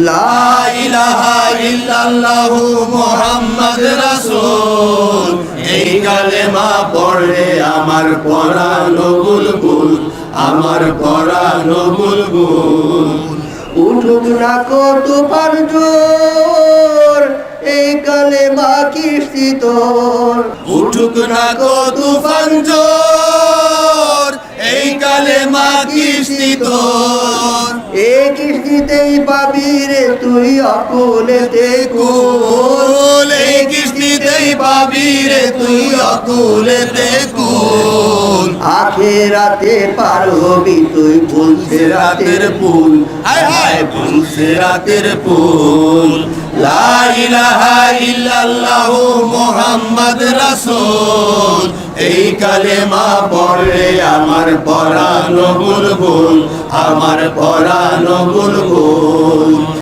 লা ইলাহা ইল্লাল্লাহু মুহাম্মদ রাসূল। এই কালেমা পড়লে আমার পরাণ বুলবুল, আমার পরাণ বুলবুল। উঠুক না কত পারজোর, এই কালেমা কিস্তি তোর। উঠুক না কত পারজোর, এই কালেমা কিস্তি তোর। এই কিস্তিতেই পাবি রে তুই অকুলেতে কুল, এই কিস্তিতেই পাবি রে তুই অকুলেতে কুল। আখিরাতে পার হবি তুই পুলসিরাতের পুল, হায় হায় পুলসিরাতের পুল। লা ইলাহা ইল্লাল্লাহু মুহাম্মদ রাসূল। এই কালেমা পড়লে আমার পরাণ বুলবুল, আমার পরাণ বুলবুল।